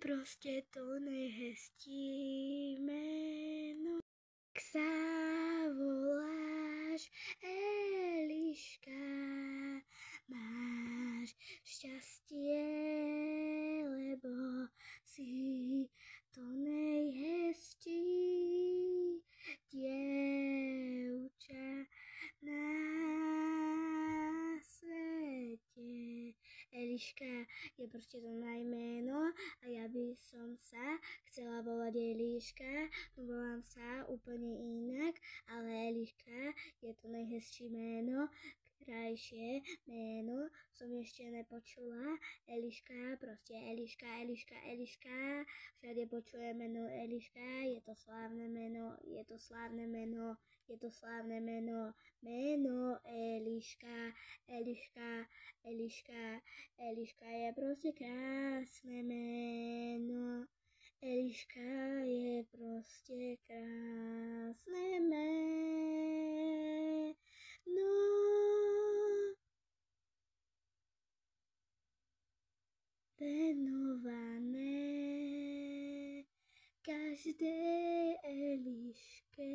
proste to nehezčí meno. Ak sa voláš Eliška, máš šťastie, lebo si to nejhezčí dievča na svete. Eliška je proste to najmeno a ja by som sa chcela volať Eliška, no volám sa úplne inak, ale Eliška je to najhezčie meno, krajšie meno som ešte nepočula. Eliška, proste Eliška, Eliška, Eliška, všade počujem meno Eliška, je to slávne meno, je to slávne meno, je to slávne meno, meno Eliška, Eliška, Eliška, Eliška je proste krásne meno. Eliška je proste krásne meno. Venované každej Eliške.